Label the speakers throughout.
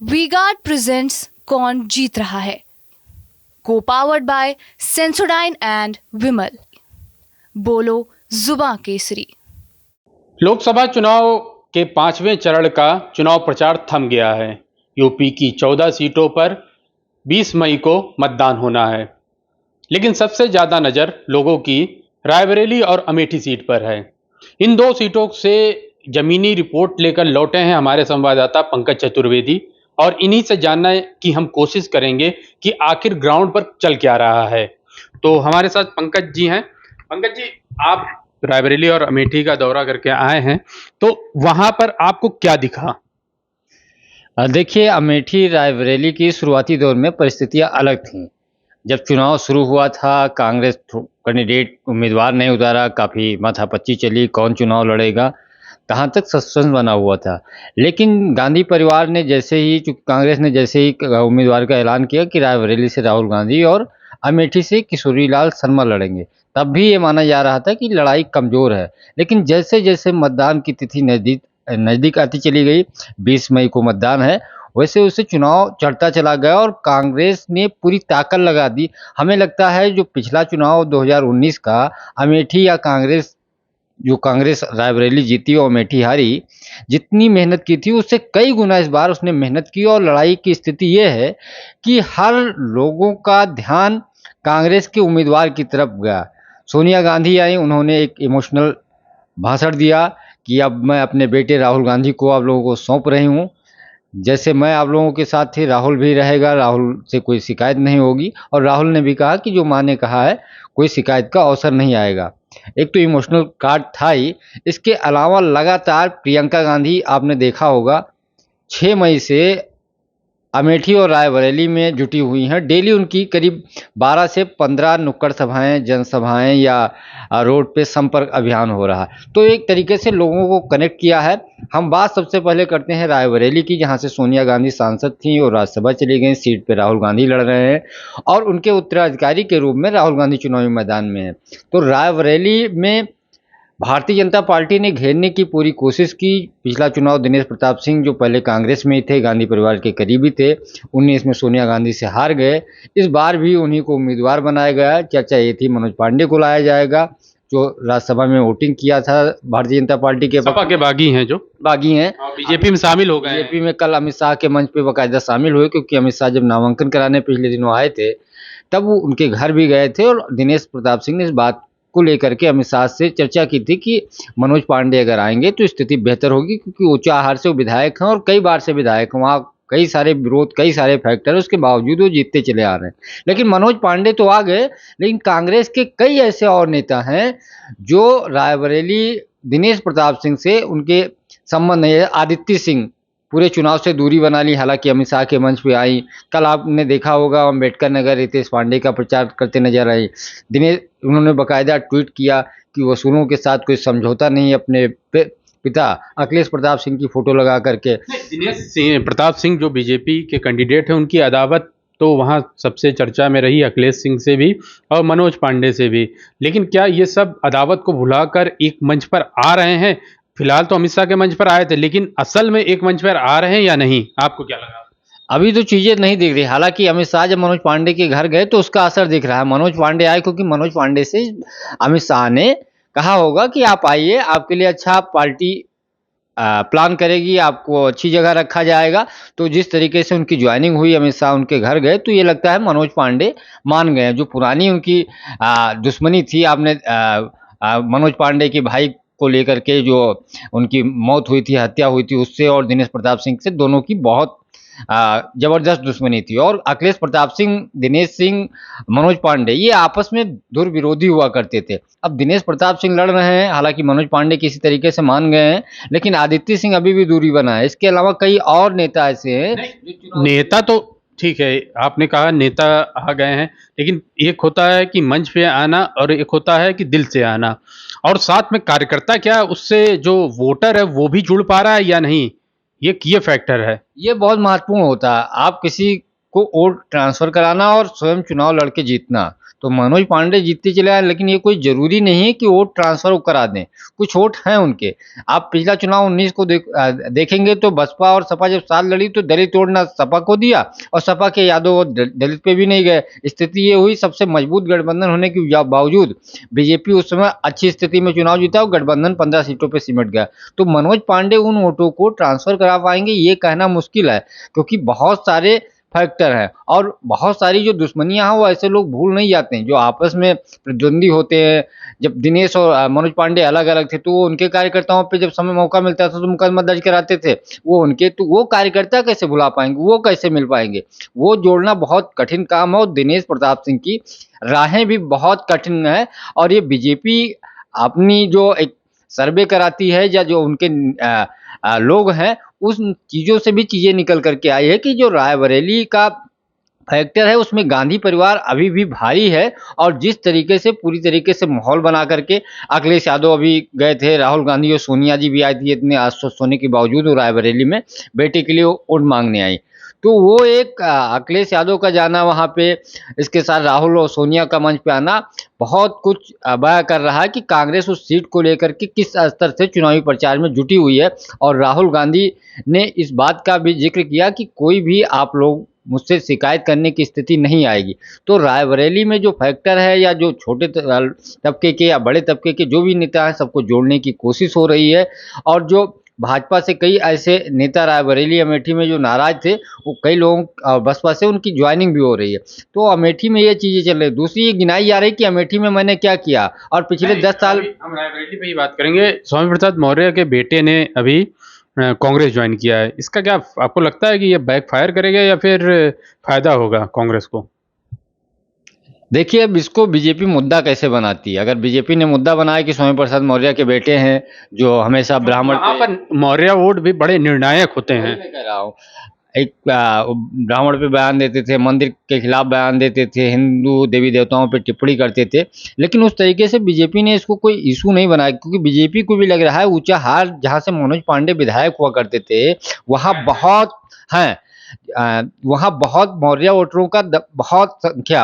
Speaker 1: V-Guard presents कौन जीत रहा है, को पावर्ड बाय सेंसोडाइन एंड विमल। बोलो जुबां केसरी।
Speaker 2: लोकसभा चुनाव के 5वें चरण का चुनाव प्रचार थम गया है। यूपी की 14 सीटों पर 20 मई को मतदान होना है, लेकिन सबसे ज्यादा नजर लोगों की रायबरेली और अमेठी सीट पर है। इन दो सीटों से जमीनी रिपोर्ट लेकर लौटे हैं हमारे संवाददाता पंकज चतुर्वेदी, और इन्हीं से जानना है कि हम कोशिश करेंगे कि आखिर ग्राउंड पर चल क्या रहा है। तो हमारे साथ पंकज जी हैं। पंकज जी, आप रायबरेली और अमेठी का दौरा करके आए हैं, तो वहां पर आपको क्या दिखा?
Speaker 3: देखिए, अमेठी रायबरेली की शुरुआती दौर में परिस्थितियां अलग थीं। जब चुनाव शुरू हुआ था, कांग्रेस कैंडिडेट उम्मीदवार नहीं उतारा, काफ़ी माथापच्ची चली, कौन चुनाव लड़ेगा, कहाँ तक सस्पेंस बना हुआ था। लेकिन गांधी परिवार ने कांग्रेस ने जैसे ही उम्मीदवार का ऐलान किया कि रायबरेली से राहुल गांधी और अमेठी से किशोरीलाल शर्मा लड़ेंगे, तब भी ये माना जा रहा था कि लड़ाई कमज़ोर है। लेकिन जैसे जैसे मतदान की तिथि नज़दीक नज़दीक आती चली गई, 20 मई को मतदान है, वैसे वैसे चुनाव चढ़ता चला गया और कांग्रेस ने पूरी ताकत लगा दी। हमें लगता है जो पिछला चुनाव 2019 का अमेठी या कांग्रेस रायबरेली जीती और अमेठी हारी, जितनी मेहनत की थी उससे कई गुना इस बार उसने मेहनत की। और लड़ाई की स्थिति ये है कि हर लोगों का ध्यान कांग्रेस के उम्मीदवार की तरफ गया। सोनिया गांधी आई, उन्होंने एक इमोशनल भाषण दिया कि अब मैं अपने बेटे राहुल गांधी को आप लोगों को सौंप रही हूँ। जैसे मैं आप लोगों के साथ थी, राहुल भी रहेगा, राहुल से कोई शिकायत नहीं होगी। और राहुल ने भी कहा कि जो माँ ने कहा है, कोई शिकायत का अवसर नहीं आएगा। एक तो इमोशनल कार्ड था ही। इसके अलावा लगातार प्रियंका गांधी, आपने देखा होगा, 6 मई से अमेठी और रायबरेली में जुटी हुई हैं। डेली उनकी करीब 12 से 15 नुक्कड़ सभाएं, जनसभाएं या रोड पे संपर्क अभियान हो रहा है। तो एक तरीके से लोगों को कनेक्ट किया है। हम बात सबसे पहले करते हैं रायबरेली की, जहां से सोनिया गांधी सांसद थी और राज्यसभा चली गई। सीट पे राहुल गांधी लड़ रहे हैं और उनके उत्तराधिकारी के रूप में राहुल गांधी चुनावी मैदान में है। तो रायबरेली में भारतीय जनता पार्टी ने घेरने की पूरी कोशिश की। पिछला चुनाव दिनेश प्रताप सिंह, जो पहले कांग्रेस में ही थे, गांधी परिवार के करीबी थे, 19 में सोनिया गांधी से हार गए। इस बार भी उन्हीं को उम्मीदवार बनाया गया। चर्चा ये थी मनोज पांडे को लाया जाएगा, जो राज्यसभा में वोटिंग किया था भारतीय जनता पार्टी के
Speaker 2: सपा के बागी हैं, जो
Speaker 3: बागी हैं,
Speaker 2: बीजेपी में शामिल हो गए।
Speaker 3: बीजेपी में कल अमित शाह के मंच पे बाकायदा शामिल हुए, क्योंकि अमित शाह जब नामांकन कराने पिछले दिनों आए थे, तब वो उनके घर भी गए थे और दिनेश प्रताप सिंह ने इस बात को लेकर के अमित शाह से चर्चा की थी कि मनोज पांडे अगर आएंगे तो स्थिति बेहतर होगी, क्योंकि ऊंचाहार से वो विधायक हैं और कई बार से विधायक हैं। वहाँ कई सारे विरोध, कई सारे फैक्टर है, उसके बावजूद वो जीतते चले आ रहे हैं। लेकिन मनोज पांडे तो आ गए, लेकिन कांग्रेस के कई ऐसे और नेता हैं जो रायबरेली दिनेश प्रताप सिंह से उनके संबंध नहीं है। आदित्य सिंह पूरे चुनाव से दूरी बना ली, हालांकि अमित शाह के मंच पे आई। कल आपने देखा होगा अम्बेडकर नगर रितेश पांडे का प्रचार करते नजर आई। उन्होंने बाकायदा ट्वीट किया कि वसूलों के साथ कोई समझौता नहीं, अपने पिता अखिलेश प्रताप सिंह की फोटो लगा करके।
Speaker 2: दिनेश प्रताप सिंह जो बीजेपी के कैंडिडेट हैं, उनकी अदावत तो वहां सबसे चर्चा में रही, अखिलेश सिंह से भी और मनोज पांडे से भी। लेकिन क्या ये सब अदावत को भुलाकर एक मंच पर आ रहे हैं? फिलहाल तो अमित शाह के मंच पर आए थे, लेकिन असल में एक मंच पर आ रहे हैं या नहीं, आपको क्या लगा?
Speaker 3: अभी तो चीजें नहीं दिख रही। हालांकि अमित शाह जब मनोज पांडे के घर गए तो उसका असर दिख रहा है। मनोज पांडे आए क्योंकि मनोज पांडे से अमित शाह ने कहा होगा कि आप आइए, आपके लिए अच्छा पार्टी प्लान करेगी, आपको अच्छी जगह रखा जाएगा। तो जिस तरीके से उनकी ज्वाइनिंग हुई, अमित शाह उनके घर गए, तो ये लगता है मनोज पांडे मान गए। जो पुरानी उनकी दुश्मनी थी, आपने मनोज पांडे के भाई को लेकर के जो उनकी मौत हुई थी, हत्या हुई थी, उससे और दिनेश प्रताप सिंह से दोनों की बहुत जबरदस्त दुश्मनी थी। और अखिलेश प्रताप सिंह, दिनेश सिंह, मनोज पांडे ये आपस में धुर विरोधी हुआ करते थे। अब दिनेश प्रताप सिंह लड़ रहे हैं, हालांकि मनोज पांडे किसी तरीके से मान गए हैं, लेकिन आदित्य सिंह अभी भी दूरी बना है। इसके अलावा कई और नेता ऐसे हैं।
Speaker 2: नेता तो ठीक है, आपने कहा नेता आ गए हैं, लेकिन एक होता है कि मंच पे आना और एक होता है कि दिल से आना, और साथ में कार्यकर्ता क्या उससे जो वोटर है वो भी जुड़ पा रहा है या नहीं, ये फैक्टर है।
Speaker 3: ये बहुत महत्वपूर्ण होता है। आप किसी को वोट ट्रांसफर कराना और स्वयं चुनाव लड़के जीतना, तो मनोज पांडे जीतते चले आए, लेकिन ये कोई जरूरी नहीं है कि वोट ट्रांसफर करा दें। कुछ वोट हैं उनके। आप पिछला चुनाव 19 को देखेंगे तो बसपा और सपा जब साथ लड़ी तो दलित वोट ना सपा को दिया और सपा के यादव वोट दलित पे भी नहीं गए। स्थिति ये हुई, सबसे मजबूत गठबंधन होने के बावजूद बीजेपी उस समय अच्छी स्थिति में चुनाव जीता और गठबंधन 15 सीटों पर सिमट गया। तो मनोज पांडे उन वोटों को ट्रांसफर करा पाएंगे ये कहना मुश्किल है, क्योंकि बहुत सारे फैक्टर है और बहुत सारी जो दुश्मनियां हैं वो ऐसे लोग भूल नहीं जाते हैं जो आपस में प्रतिद्वंदी होते हैं। जब दिनेश और मनोज पांडे अलग अलग थे तो वो उनके कार्यकर्ताओं पे जब समय मौका मिलता था तो मुकदमा दर्ज कराते थे वो उनके, तो वो कार्यकर्ता कैसे भुला पाएंगे, वो कैसे मिल पाएंगे, वो जोड़ना बहुत कठिन काम है। और दिनेश प्रताप सिंह की राहें भी बहुत कठिन है। और ये बीजेपी अपनी जो एक सर्वे कराती है या जो उनके लोग हैं उन चीजों से भी चीजें निकल करके आई है कि जो रायबरेली का फैक्टर है उसमें गांधी परिवार अभी भी भारी है। और जिस तरीके से पूरी तरीके से माहौल बना करके अखिलेश यादव अभी गए थे, राहुल गांधी और सोनिया जी भी आई थी, इतने आश्वस्त होने के बावजूद वो रायबरेली में बेटे के लिए वोट मांगने आई। तो वो एक अखिलेश यादव का जाना वहाँ पे, इसके साथ राहुल और सोनिया का मंच पे आना बहुत कुछ बयां कर रहा है कि कांग्रेस उस सीट को लेकर के किस स्तर से चुनावी प्रचार में जुटी हुई है। और राहुल गांधी ने इस बात का भी जिक्र किया कि कोई भी आप लोग मुझसे शिकायत करने की स्थिति नहीं आएगी। तो रायबरेली में जो फैक्टर है या जो छोटे तबके के या बड़े तबके के जो भी नेता हैं सबको जोड़ने की कोशिश हो रही है। और जो भाजपा से कई ऐसे नेता रायबरेली अमेठी में जो नाराज थे वो कई लोगों बसपा से उनकी ज्वाइनिंग भी हो रही है। तो अमेठी में ये चीजें चल रही है। दूसरी ये गिनाई जा रही है कि अमेठी में मैंने क्या किया और पिछले 10 साल।
Speaker 2: हम रायबरेली पे ही बात करेंगे। स्वामी प्रसाद मौर्य के बेटे ने अभी कांग्रेस ज्वाइन किया है, इसका क्या आपको लगता है कि ये बैकफायर करेगा या फिर फायदा होगा कांग्रेस को?
Speaker 3: देखिए अब इसको बीजेपी मुद्दा कैसे बनाती है। अगर बीजेपी ने मुद्दा बनाया कि स्वामी प्रसाद मौर्य के बेटे हैं जो हमेशा ब्राह्मण
Speaker 2: वहाँ पर मौर्य वोट भी बड़े निर्णायक होते हैं।
Speaker 3: मैं कह रहा हूँ एक ब्राह्मण पे बयान देते थे, मंदिर के खिलाफ बयान देते थे, हिंदू देवी देवताओं पे टिप्पणी करते थे, लेकिन उस तरीके से बीजेपी ने इसको कोई इशू नहीं बनाया। क्योंकि बीजेपी को भी लग रहा है ऊंचाहार जहाँ से मनोज पांडे विधायक हुआ करते थे वहाँ बहुत हैं, वहाँ बहुत मौर्य वोटरों का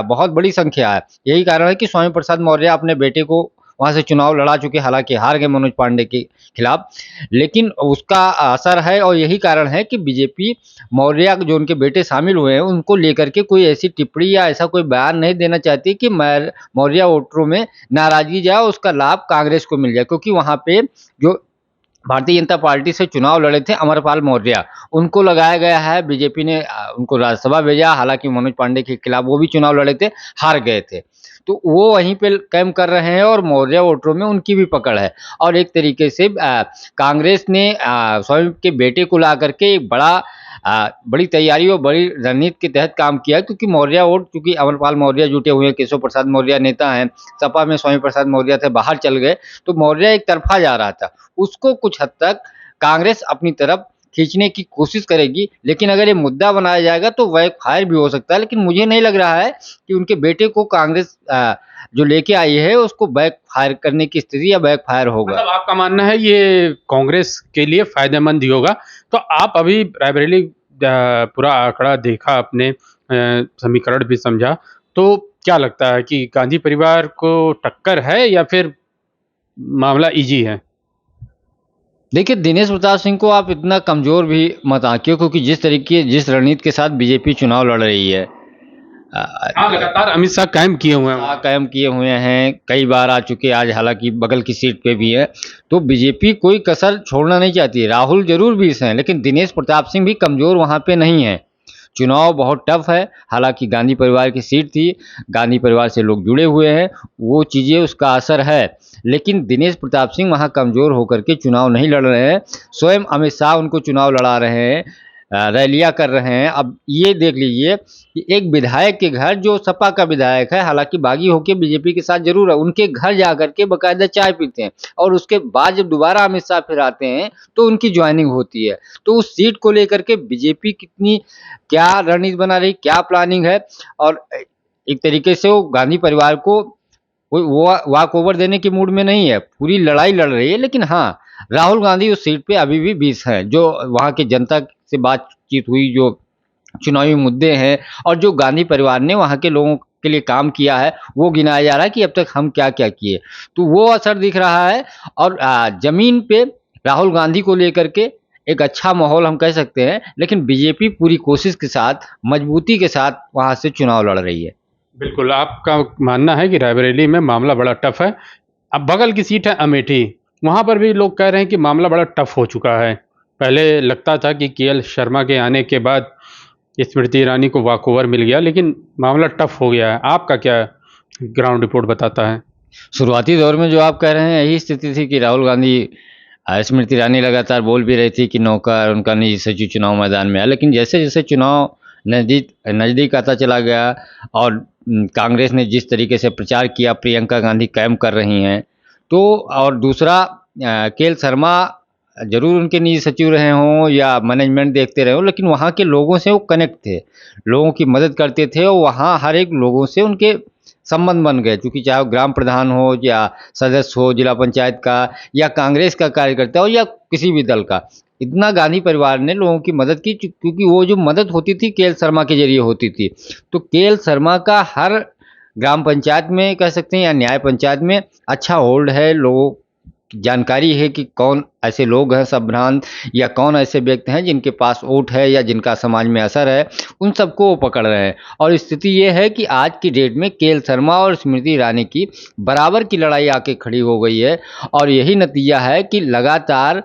Speaker 3: बहुत बड़ी संख्या है। यही कारण है कि स्वामी प्रसाद मौर्य अपने बेटे को वहाँ से चुनाव लड़ा चुके, हालांकि हार गए मनोज पांडे के खिलाफ, लेकिन उसका असर है। और यही कारण है कि बीजेपी मौर्य जो उनके बेटे शामिल हुए हैं उनको लेकर के कोई ऐसी टिप्पणी या ऐसा कोई बयान नहीं देना चाहती कि मौर्य वोटरों में नाराजगी जाए, उसका लाभ कांग्रेस को मिल जाए। क्योंकि वहाँ पे जो भारतीय जनता पार्टी से चुनाव लड़े थे अमरपाल मौर्य, उनको लगाया गया है, बीजेपी ने उनको राज्यसभा भेजा, हालांकि मनोज पांडे के खिलाफ वो भी चुनाव लड़े थे, हार गए थे। तो वो वहीं पे कैंप कर रहे हैं और मौर्य वोटरों में उनकी भी पकड़ है। और एक तरीके से कांग्रेस ने स्वयं के बेटे को ला करके एक बड़ी तैयारी और बड़ी रणनीति के तहत काम किया। क्योंकि मौर्य वोट, क्योंकि अमरपाल मौर्य जुटे हुए हैं, केशव प्रसाद मौर्य नेता हैं, सपा में स्वामी प्रसाद मौर्य थे, बाहर चल गए, तो मौर्य एक तरफा जा रहा था, उसको कुछ हद तक कांग्रेस अपनी तरफ खींचने की कोशिश करेगी। लेकिन अगर ये मुद्दा बनाया जाएगा तो बैकफायर भी हो सकता है। लेकिन मुझे नहीं लग रहा है कि उनके बेटे को कांग्रेस जो लेके आई है उसको बैकफायर करने की स्थिति या बैकफायर होगा।
Speaker 2: मतलब आपका मानना है ये कांग्रेस के लिए फायदेमंद ही होगा। तो आप अभी रायबरेली पूरा आंकड़ा देखा, अपने समीकरण भी समझा, तो क्या लगता है कि गांधी परिवार को टक्कर है या फिर मामला इजी है?
Speaker 3: देखिए दिनेश प्रताप सिंह को आप इतना कमजोर भी मत आंकिए, क्योंकि जिस रणनीति के साथ बीजेपी चुनाव लड़ रही है,
Speaker 2: हाँ, लगातार अमित शाह कायम किए हुए हैं।
Speaker 3: कायम किए हुए हैं, कई बार आ चुके, आज हालांकि बगल की सीट पे भी है। तो बीजेपी कोई कसर छोड़ना नहीं चाहती। राहुल जरूर 20 हैं, लेकिन दिनेश प्रताप सिंह भी कमजोर वहां पे नहीं है। चुनाव बहुत टफ है, हालांकि गांधी परिवार की सीट थी, गांधी परिवार से लोग जुड़े हुए हैं, वो चीज़ें उसका असर है। लेकिन दिनेश प्रताप सिंह वहाँ कमज़ोर होकर के चुनाव नहीं लड़ रहे हैं, स्वयं अमित शाह उनको चुनाव लड़ा रहे हैं, रैलियाँ कर रहे हैं। अब ये देख लीजिए कि एक विधायक के घर, जो सपा का विधायक है, हालांकि बागी होकर बीजेपी के साथ जरूर है, उनके घर जा करके बाकायदा चाय पीते हैं और उसके बाद जब दोबारा अमित शाह फिर आते हैं तो उनकी ज्वाइनिंग होती है। तो उस सीट को लेकर के बीजेपी कितनी क्या रणनीति बना रही, क्या प्लानिंग है, और एक तरीके से वो गांधी परिवार को वॉक ओवर देने के मूड में नहीं है, पूरी लड़ाई लड़ रही है। लेकिन हाँ, राहुल गांधी उस सीट पे अभी भी 20 हैं। जो वहाँ की जनता से बातचीत हुई, जो चुनावी मुद्दे हैं और जो गांधी परिवार ने वहाँ के लोगों के लिए काम किया है वो गिनाया जा रहा है कि अब तक हम क्या-क्या किए। तो वो असर दिख रहा है और ज़मीन पे राहुल गांधी को लेकर के एक अच्छा माहौल हम कह सकते हैं, लेकिन बीजेपी पूरी कोशिश के साथ, मजबूती के साथ वहाँ से चुनाव लड़ रही है।
Speaker 2: बिल्कुल, आपका मानना है कि रायबरेली में मामला बड़ा टफ है। अब बगल की सीट है अमेठी, वहाँ पर भी लोग कह रहे हैं कि मामला बड़ा टफ हो चुका है। पहले लगता था कि केएल शर्मा के आने के बाद स्मृति ईरानी को वॉकओवर मिल गया, लेकिन मामला टफ हो गया है। आपका क्या ग्राउंड रिपोर्ट बताता है?
Speaker 3: शुरुआती दौर में जो आप कह रहे हैं यही स्थिति थी कि राहुल गांधी स्मृति ईरानी लगातार बोल भी रही थी कि नौकर उनका निजी सचिव चुनाव मैदान में आए, लेकिन जैसे-जैसे चुनाव नज़दीक नज़दीक आता चला गया और कांग्रेस ने जिस तरीके से प्रचार किया, प्रियंका गांधी कैंप कर रही हैं, तो और दूसरा केएल शर्मा ज़रूर उनके निजी सचिव रहे हों या मैनेजमेंट देखते रहे हों, लेकिन वहाँ के लोगों से वो कनेक्ट थे, लोगों की मदद करते थे और वहाँ हर एक लोगों से उनके संबंध बन गए, क्योंकि चाहे वो ग्राम प्रधान हो या सदस्य हो जिला पंचायत का या कांग्रेस का कार्यकर्ता हो या किसी भी दल का, इतना गांधी परिवार ने लोगों की मदद की क्योंकि वो जो मदद होती थी केएल शर्मा के जरिए होती थी। तो केएल शर्मा का हर ग्राम पंचायत में कह सकते हैं या न्याय पंचायत में अच्छा होल्ड है, लोगों जानकारी है कि कौन ऐसे लोग हैं संभ्रांत या कौन ऐसे व्यक्ति हैं जिनके पास वोट है या जिनका समाज में असर है, उन सबको वो पकड़ रहे हैं। और स्थिति ये है कि आज की डेट में केएल शर्मा और स्मृति ईरानी की बराबर की लड़ाई आके खड़ी हो गई है और यही नतीजा है कि लगातार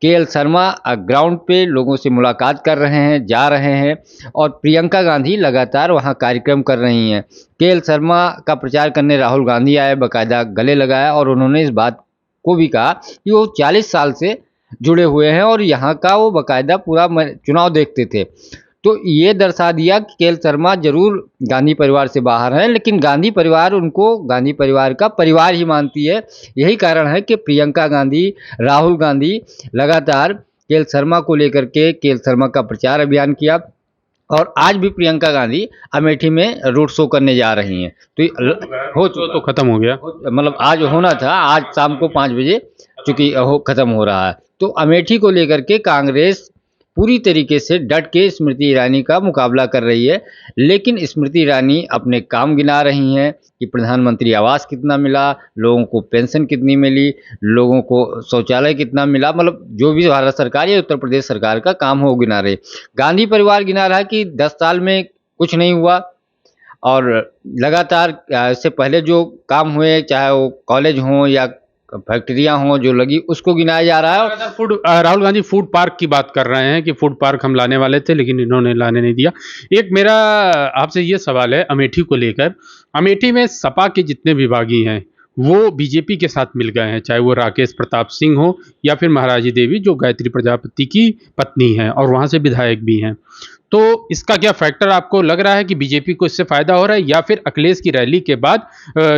Speaker 3: केएल शर्मा ग्राउंड पे लोगों से मुलाकात कर रहे हैं, जा रहे हैं और प्रियंका गांधी लगातार वहाँ कार्यक्रम कर रही हैं। केएल शर्मा का प्रचार करने राहुल गांधी आए, बाकायदा गले लगाया और उन्होंने इस बात को भी कहा कि वो 40 साल से जुड़े हुए हैं और यहाँ का वो बाकायदा पूरा चुनाव देखते थे। तो ये दर्शा दिया कि केएल शर्मा जरूर गांधी परिवार से बाहर हैं, लेकिन गांधी परिवार उनको गांधी परिवार का परिवार ही मानती है। यही कारण है कि प्रियंका गांधी, राहुल गांधी लगातार केएल शर्मा को लेकर के केएल शर्मा का प्रचार अभियान किया और आज भी प्रियंका गांधी अमेठी में रोड शो करने जा रही हैं। तो
Speaker 2: तो खत्म हो गया।
Speaker 3: मतलब आज होना था, आज शाम को 5 बजे चूँकि खत्म हो रहा है। तो अमेठी को लेकर के कांग्रेस पूरी तरीके से डट के स्मृति ईरानी का मुकाबला कर रही है, लेकिन स्मृति ईरानी अपने काम गिना रही हैं कि प्रधानमंत्री आवास कितना मिला, लोगों को पेंशन कितनी मिली, लोगों को शौचालय कितना मिला, मतलब जो भी भारत सरकार या उत्तर प्रदेश सरकार का काम हो गिना रहे। गांधी परिवार गिना रहा है कि 10 साल में कुछ नहीं हुआ और लगातार इससे पहले जो काम हुए, चाहे वो कॉलेज हों या फैक्ट्रियां हों जो लगी, उसको गिनाया जा रहा है।
Speaker 2: राहुल गांधी फूड पार्क की बात कर रहे हैं कि फूड पार्क हम लाने वाले थे, लेकिन इन्होंने लाने नहीं दिया। एक मेरा आपसे ये सवाल है अमेठी को लेकर, अमेठी में सपा के जितने विभागी हैं वो बीजेपी के साथ मिल गए हैं, चाहे वो राकेश प्रताप सिंह हो या फिर महाराजी देवी जो गायत्री प्रजापति की पत्नी हैं और वहाँ से विधायक भी हैं। तो इसका क्या फैक्टर आपको लग रहा है कि बीजेपी को इससे फायदा हो रहा है या फिर अखिलेश की रैली के बाद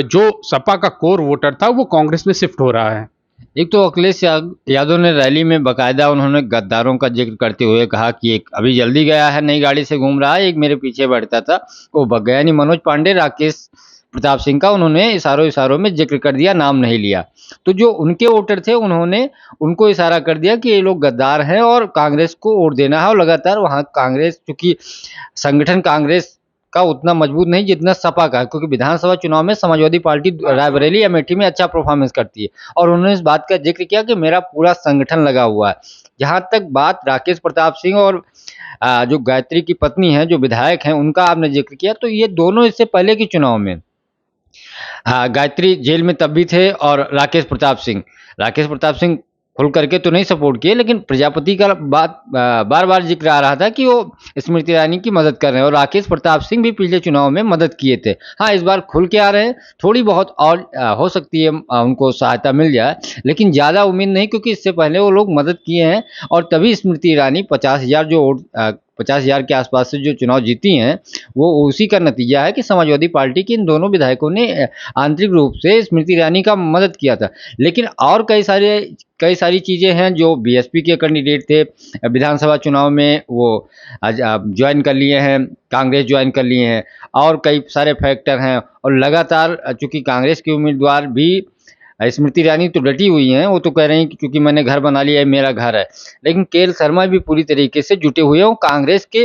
Speaker 2: जो सपा का कोर वोटर था वो कांग्रेस में शिफ्ट हो रहा है?
Speaker 3: एक तो अखिलेश यादव ने रैली में बाकायदा उन्होंने गद्दारों का जिक्र करते हुए कहा कि एक अभी जल्दी गया है, नई गाड़ी से घूम रहा है, एक मेरे पीछे बैठता था वो भग गया। यानी मनोज पांडे, राकेश प्रताप सिंह का उन्होंने इशारों में जिक्र कर दिया, नाम नहीं लिया। तो जो उनके वोटर थे उन्होंने उनको इशारा कर दिया कि ये लोग गद्दार हैं और कांग्रेस को वोट देना है। और लगातार वहाँ कांग्रेस, चूँकि संगठन कांग्रेस का उतना मजबूत नहीं जितना सपा का, क्योंकि विधानसभा चुनाव में समाजवादी पार्टी रायबरेली अमेठी में अच्छा परफॉर्मेंस करती है और उन्होंने इस बात का जिक्र किया कि मेरा पूरा संगठन लगा हुआ है। जहाँ तक बात राकेश प्रताप सिंह और जो गायत्री की पत्नी है जो विधायक हैं उनका आपने जिक्र किया, तो ये दोनों इससे पहले के चुनाव में गायत्री जेल में तब भी थे और राकेश प्रताप सिंह खुल करके तो नहीं सपोर्ट किए, लेकिन प्रजापति का बात बार बार जिक्र आ रहा था कि वो स्मृति ईरानी की मदद कर रहे हैं और राकेश प्रताप सिंह भी पिछले चुनाव में मदद किए थे। हाँ, इस बार खुल के आ रहे हैं, थोड़ी बहुत और हो सकती है उनको सहायता मिल जाए, लेकिन ज़्यादा उम्मीद नहीं, क्योंकि इससे पहले वो लोग मदद किए हैं और तभी स्मृति ईरानी 50,000 जो वोट 50,000 के आसपास से जो चुनाव जीती हैं वो उसी का नतीजा है कि समाजवादी पार्टी के इन दोनों विधायकों ने आंतरिक रूप से स्मृति ईरानी का मदद किया था। लेकिन और कई सारी चीज़ें हैं जो बीएसपी के कैंडिडेट थे विधानसभा चुनाव में वो ज्वाइन कर लिए हैं, कांग्रेस ज्वाइन कर लिए हैं और कई सारे फैक्टर हैं और लगातार चूँकि कांग्रेस के उम्मीदवार भी स्मृति ईरानी तो डटी हुई हैं, वो तो कह रही हैं कि क्योंकि मैंने घर बना लिया है, मेरा घर है। लेकिन केएल शर्मा भी पूरी तरीके से जुटे हुए हैं। कांग्रेस के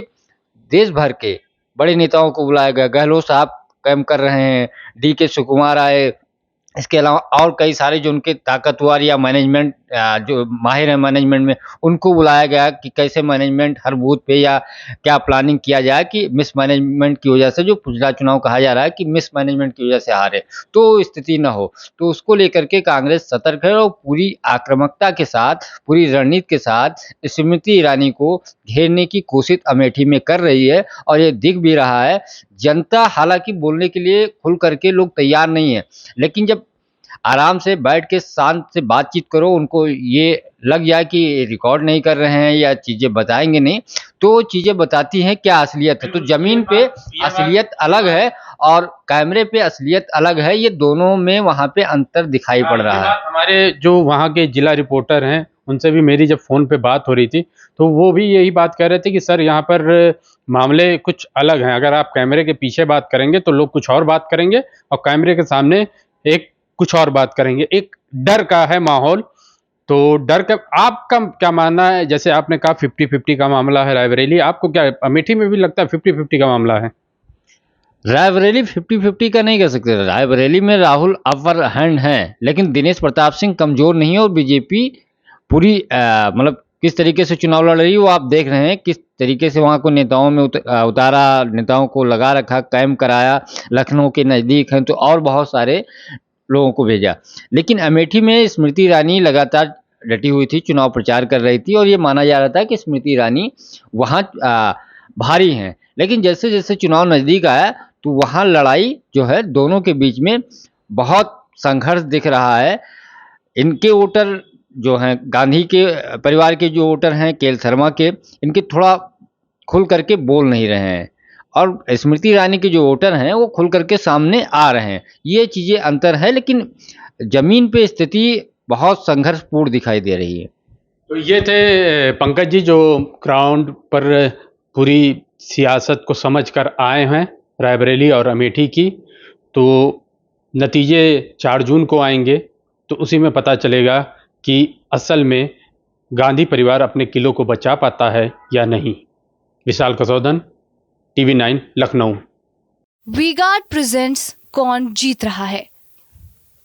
Speaker 3: देश भर के बड़े नेताओं को बुलाया गया, गहलोत साहब कैंप कर रहे हैं, डी.के. सुकुमार आए, इसके अलावा और कई सारे जो उनके ताकतवर या मैनेजमेंट जो माहिर हैं मैनेजमेंट में, उनको बुलाया गया कि कैसे मैनेजमेंट हर बूथ पे या क्या प्लानिंग किया जाए कि मिसमैनेजमेंट की वजह से जो पिछला चुनाव कहा जा रहा है कि मिसमैनेजमेंट की वजह से हारे, तो स्थिति ना हो। तो उसको लेकर के कांग्रेस सतर्क है और पूरी आक्रामकता के साथ, पूरी रणनीति के साथ स्मृति ईरानी को घेरने की कोशिश अमेठी में कर रही है और ये दिख भी रहा है। जनता हालाँकि बोलने के लिए खुल करके लोग तैयार नहीं है, लेकिन जब आराम से बैठ के शांत से बातचीत करो, उनको ये लग जाए कि रिकॉर्ड नहीं कर रहे हैं या चीज़ें बताएँगे नहीं, तो चीज़ें बताती हैं क्या असलियत है। तो ज़मीन पे असलियत अलग है और कैमरे पे असलियत अलग है, ये दोनों में वहाँ पे अंतर दिखाई पड़ रहा है।
Speaker 2: हमारे जो वहाँ के जिला रिपोर्टर हैं, उनसे भी मेरी जब फ़ोन पे बात हो रही थी, तो वो भी यही बात कह रहे थे कि सर यहाँ पर मामले कुछ अलग हैं। अगर आप कैमरे के पीछे बात करेंगे तो लोग कुछ और बात करेंगे और कैमरे के सामने एक कुछ और बात करेंगे। एक डर का है माहौल, तो डर का आपका क्या मानना है? जैसे आपने कहा 50-50 का मामला है रायबरेली, आपको क्या अमेठी में भी लगता है 50-50 का मामला है?
Speaker 3: रायबरेली 50-50 का नहीं कह सकते। रायबरेली में राहुल अपर हैंड हैं, लेकिन दिनेश प्रताप सिंह कमज़ोर नहीं है और बीजेपी पूरी मतलब किस तरीके से चुनाव लड़ रही है वो आप देख रहे हैं। किस तरीके से वहाँ को नेताओं में उतारा, नेताओं को लगा रखा, कैंप कराया, लखनऊ के नज़दीक हैं तो और बहुत सारे लोगों को भेजा। लेकिन अमेठी में स्मृति ईरानी लगातार डटी हुई थी, चुनाव प्रचार कर रही थी और ये माना जा रहा था कि स्मृति ईरानी वहाँ भारी हैं। लेकिन जैसे-जैसे चुनाव नज़दीक आया तो वहाँ लड़ाई जो है दोनों के बीच में बहुत संघर्ष दिख रहा है। इनके वोटर जो हैं गांधी के परिवार के जो वोटर हैं केएल शर्मा के, इनके थोड़ा खुल करके बोल नहीं रहे हैं और स्मृति ईरानी के जो वोटर हैं वो खुल करके सामने आ रहे हैं। ये चीज़ें अंतर है, लेकिन ज़मीन पे स्थिति बहुत संघर्षपूर्ण दिखाई दे रही है।
Speaker 2: तो ये थे पंकज जी जो ग्राउंड पर पूरी सियासत को समझ कर आए हैं रायबरेली और अमेठी की। तो नतीजे 4 जून को आएंगे तो उसी में पता चलेगा कि असल में गांधी परिवार अपने किलों को बचा पाता है या नहीं। विशाल कसौदन, टीवी 9 लखनऊ।
Speaker 1: वी-गार्ड प्रेजेंट्स कौन जीत रहा है,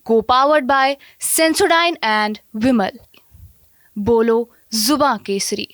Speaker 1: को पावर्ड बाय सेंसोडाइन एंड विमल। बोलो जुबां केसरी।